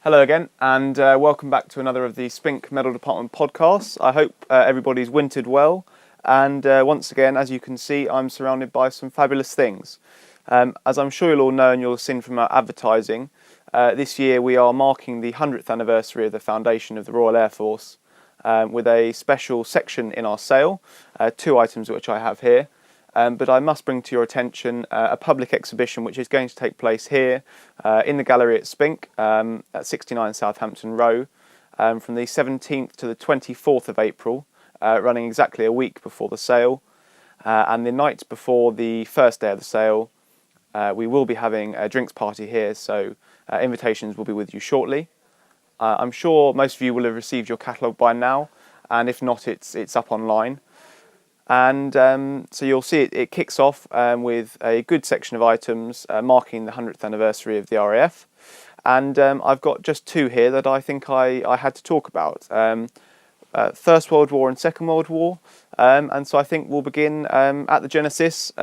Hello again, and welcome back to another of the Spink Medal Department podcasts. I hope everybody's wintered well, and once again, as you can see, I'm surrounded by some fabulous things. As I'm sure you'll all know and you'll have seen from our advertising, this year we are marking the 100th anniversary of the foundation of the Royal Air Force with a special section in our sale, two items which I have here. But I must bring to your attention a public exhibition which is going to take place here in the gallery at Spink at 69 Southampton Row from the 17th to the 24th of April, running exactly a week before the sale. And the night before the first day of the sale, we will be having a drinks party here, so invitations will be with you shortly. I'm sure most of you will have received your catalogue by now, and if not, it's up online. And so you'll see it kicks off with a good section of items marking the 100th anniversary of the RAF. And I've got just two here that I think I had to talk about. First World War and Second World War. And so I think we'll begin at the Genesis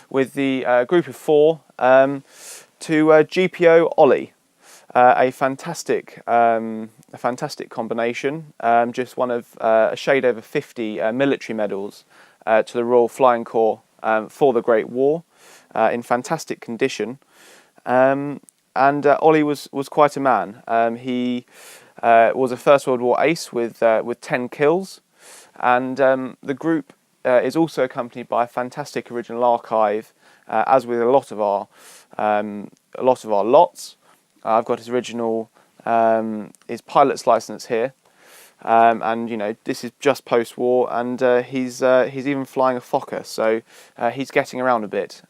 with the group of four to GPO Ollie. A fantastic combination, just one of a shade over 50 military medals to the Royal Flying Corps for the Great War, in fantastic condition. And Ollie was quite a man. He was a First World War ace with 10 kills, and the group is also accompanied by a fantastic original archive, as with a lot of our lots. I've got his original, his pilot's license here, and you know this is just post-war, and he's even flying a Fokker, so he's getting around a bit.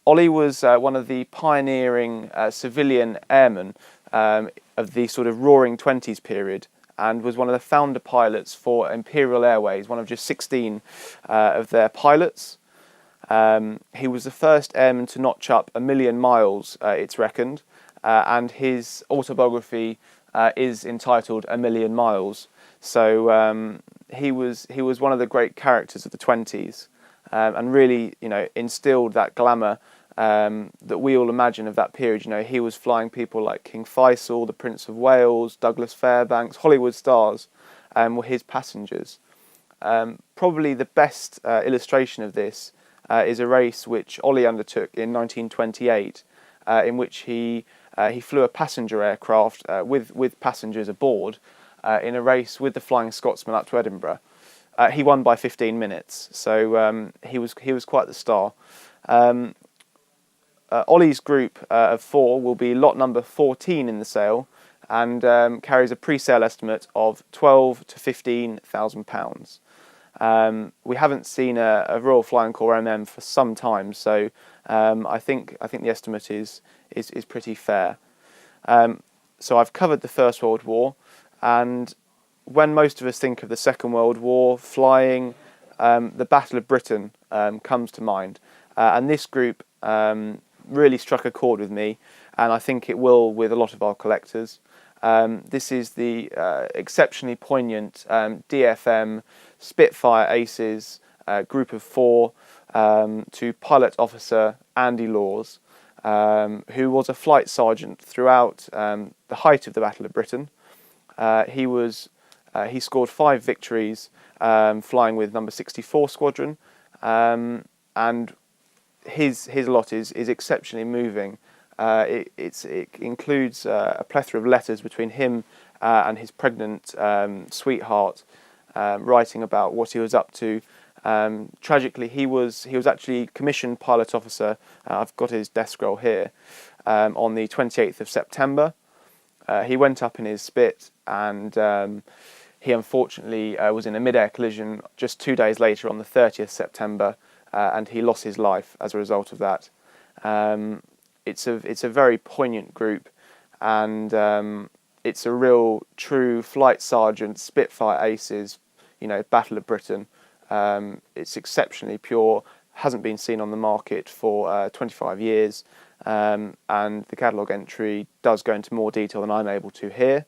Ollie was one of the pioneering civilian airmen of the sort of Roaring Twenties period, and was one of the founder pilots for Imperial Airways, one of just 16 of their pilots. He was the first airman to notch up 1 million miles, it's reckoned. And his autobiography is entitled 1 Million Miles. So he was one of the great characters of the 20s, and really, you know, instilled that glamour that we all imagine of that period. You know, he was flying people like King Faisal, the Prince of Wales, Douglas Fairbanks, Hollywood stars, were his passengers. Probably the best illustration of this is a race which Ollie undertook in 1928, in which he flew a passenger aircraft with passengers aboard in a race with the Flying Scotsman up to Edinburgh. He won by 15 minutes, so he was quite the star. Ollie's group of four will be lot number 14 in the sale, and carries a pre-sale estimate of £12,000 to £15,000. We haven't seen a Royal Flying Corps MM for some time, so I think the estimate is pretty fair. So I've covered the First World War, and when most of us think of the Second World War, flying, the Battle of Britain comes to mind, and this group really struck a chord with me, and I think it will with a lot of our collectors. This is the exceptionally poignant DFM Spitfire Aces group of four to Pilot Officer Andy Laws, who was a flight sergeant throughout the height of the Battle of Britain. He scored 5 victories flying with number 64 Squadron, and his lot is exceptionally moving. It includes a plethora of letters between him and his pregnant sweetheart, writing about what he was up to. Tragically, he was actually commissioned pilot officer. I've got his death scroll here. On the 28th of September, he went up in his Spit, and he unfortunately was in a mid-air collision just 2 days later on the 30th September, and he lost his life as a result of that. It's a very poignant group, and it's a real true flight sergeant Spitfire Aces, you know, Battle of Britain. It's exceptionally pure, hasn't been seen on the market for 25 years, and the catalogue entry does go into more detail than I'm able to here.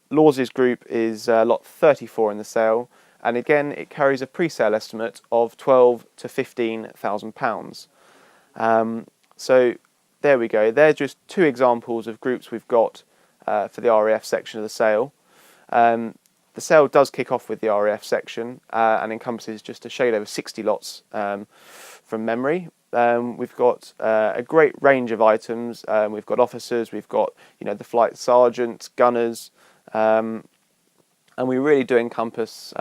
Laws's group is lot 34 in the sale, and again it carries a pre-sale estimate of £12,000 to £15,000. So there we go. They're just two examples of groups we've got for the RAF section of the sale. The sale does kick off with the RAF section and encompasses just a shade over 60 lots from memory. We've got a great range of items. We've got officers, we've got the flight sergeants, gunners, and we really do encompass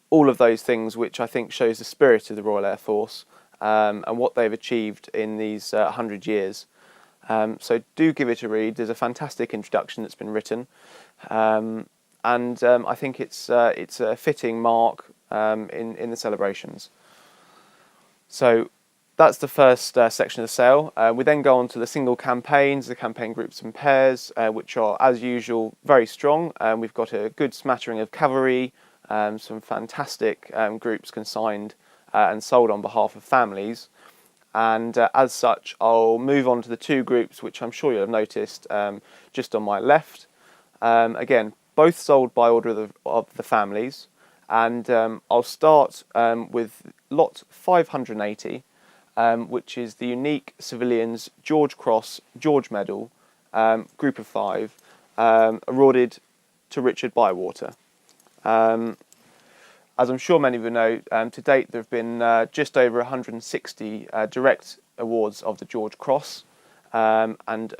all of those things, which I think shows the spirit of the Royal Air Force and what they've achieved in these 100 years. So do give it a read. There's a fantastic introduction that's been written. And I think it's a fitting mark in the celebrations. So that's the first section of the sale. We then go on to the single campaigns, the campaign groups and pairs, which are, as usual, very strong. We've got a good smattering of cavalry, some fantastic groups consigned and sold on behalf of families. And as such, I'll move on to the two groups, which I'm sure you'll have noticed just on my left. Again, both sold by order of the families, and I'll start with lot 580, which is the unique civilians George Cross George Medal, group of 5, awarded to Richard Bywater. As I'm sure many of you know, to date there have been just over 160 direct awards of the George Cross, and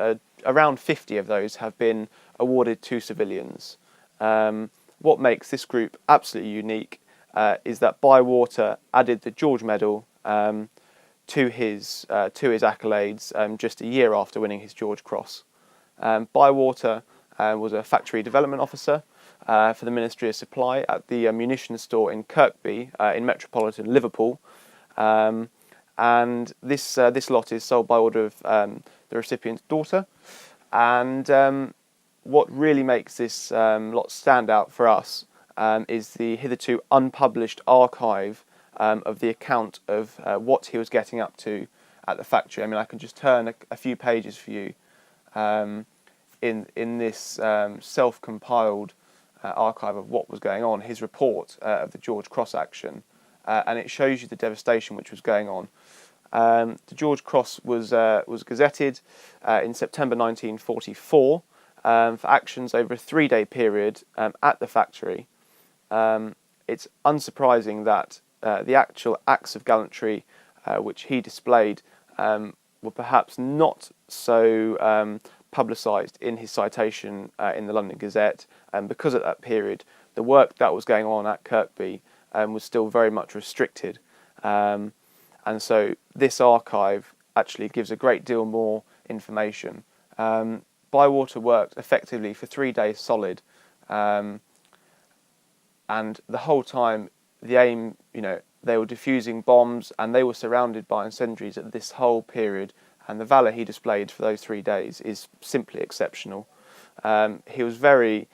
around 50 of those have been awarded to civilians. What makes this group absolutely unique is that Bywater added the George Medal to his accolades just a year after winning his George Cross. Bywater was a factory development officer for the Ministry of Supply at the munitions store in Kirkby in metropolitan Liverpool, and this lot is sold by order of the recipient's daughter. And what really makes this lot stand out for us is the hitherto unpublished archive of the account of what he was getting up to at the factory. I mean, I can just turn a few pages for you in this self-compiled archive of what was going on, his report of the George Cross action, and it shows you the devastation which was going on. The George Cross was gazetted in September 1944 for actions over a 3-day period at the factory. It's unsurprising that the actual acts of gallantry which he displayed were perhaps not so publicised in his citation in the London Gazette, because at that period the work that was going on at Kirkby was still very much restricted. And so this archive actually gives a great deal more information. Bywater worked effectively for 3 days solid, and the whole time the aim, they were defusing bombs and they were surrounded by incendiaries at this whole period, and the valour he displayed for those 3 days is simply exceptional. He was very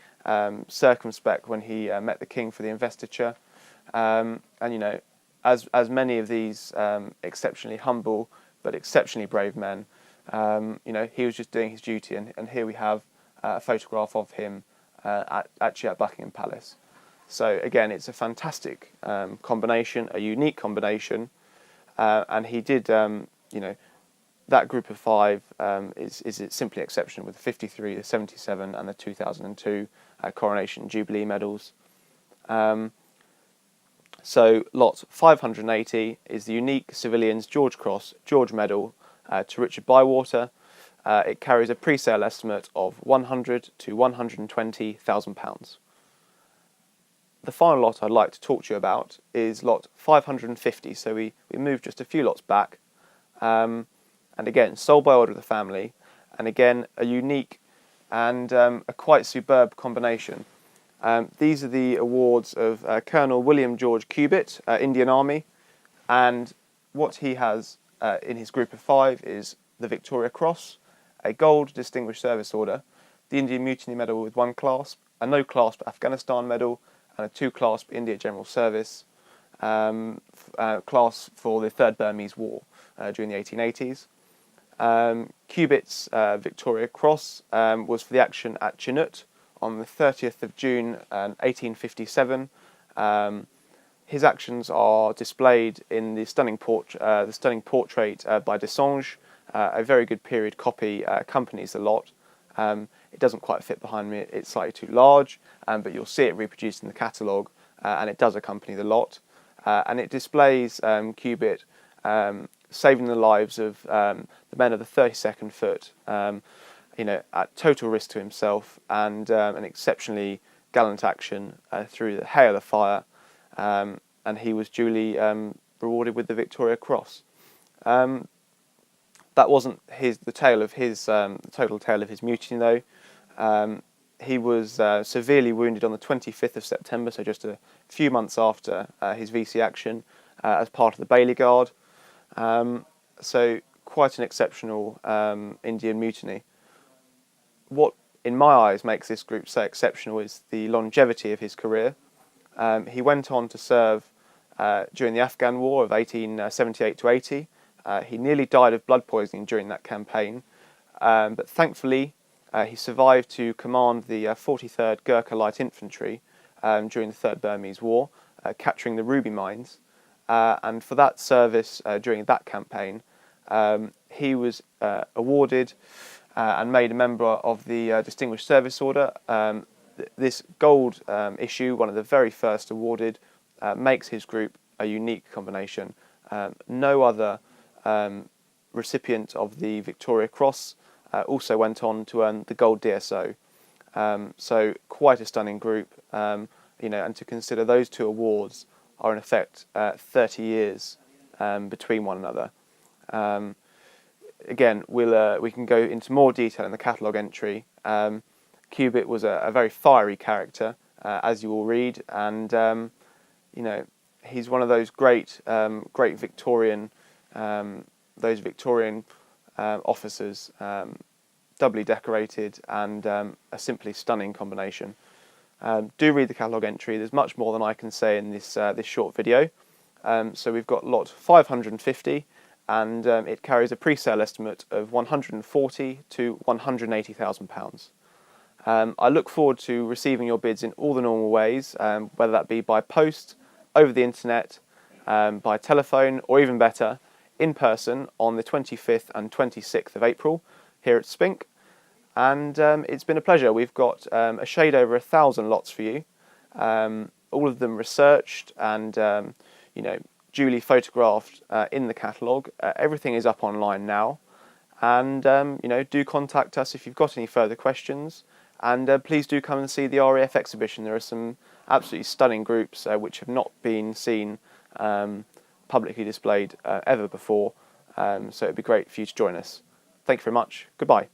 circumspect when he met the King for the investiture, and as many of these exceptionally humble but exceptionally brave men, he was just doing his duty, and here we have a photograph of him actually at Buckingham Palace. So again, it's a fantastic combination, a unique combination, and he did, that group of 5 is simply exceptional, with the 53, the 77 and the 2002 Coronation Jubilee medals. So lot 580 is the unique civilians George Cross George Medal to Richard Bywater. It carries a pre-sale estimate of £100,000 to £120,000. The final lot I'd like to talk to you about is lot 550, so we moved just a few lots back, and again sold by order of the family, and again a unique and a quite superb combination. These are the awards of Colonel William George Cubitt, Indian Army, and what he has in his group of 5 is the Victoria Cross, a Gold Distinguished Service Order, the Indian Mutiny Medal with 1 clasp, a no clasp Afghanistan Medal, and a 2 clasp India General Service clasp for the Third Burmese War during the 1880s. Cubitt's Victoria Cross was for the action at Chinook on the 30th of June 1857. His actions are displayed in the stunning portrait by Desonge, a very good period copy accompanies the lot. It doesn't quite fit behind me, it's slightly too large, but you'll see it reproduced in the catalogue, and it does accompany the lot. And it displays Cubitt saving the lives of the men of the 32nd Foot, at total risk to himself, and an exceptionally gallant action through the hail of fire, and he was duly rewarded with the Victoria Cross. That wasn't the total tale of his mutiny, though. He was severely wounded on the 25th of September, so just a few months after his VC action, as part of the Bailey Guard. So quite an exceptional Indian mutiny. What, in my eyes, makes this group so exceptional is the longevity of his career. He went on to serve during the Afghan War of 1878 to 80. He nearly died of blood poisoning during that campaign, but thankfully he survived to command the 43rd Gurkha Light Infantry during the Third Burmese War, capturing the ruby mines. And for that service during that campaign, he was awarded and made a member of the Distinguished Service Order. This gold issue, one of the very first awarded, makes his group a unique combination. No other recipient of the Victoria Cross also went on to earn the gold DSO. So quite a stunning group, and to consider those two awards are in effect 30 years between one another. Again, we can go into more detail in the catalogue entry. Cubitt was a very fiery character, as you will read, and he's one of those great Victorian officers, doubly decorated, and a simply stunning combination. Do read the catalogue entry. There's much more than I can say in this short video. So we've got lot 550, and it carries a pre-sale estimate of £140,000 to £180,000. I look forward to receiving your bids in all the normal ways, whether that be by post, over the internet, by telephone, or even better, in person on the 25th and 26th of April here at Spink. And it's been a pleasure. We've got a shade over 1,000 lots for you, all of them researched and duly photographed in the catalogue. Everything is up online now, and do contact us if you've got any further questions. And please do come and see the RAF exhibition. There are some absolutely stunning groups which have not been seen publicly displayed ever before. So it'd be great for you to join us. Thank you very much. Goodbye.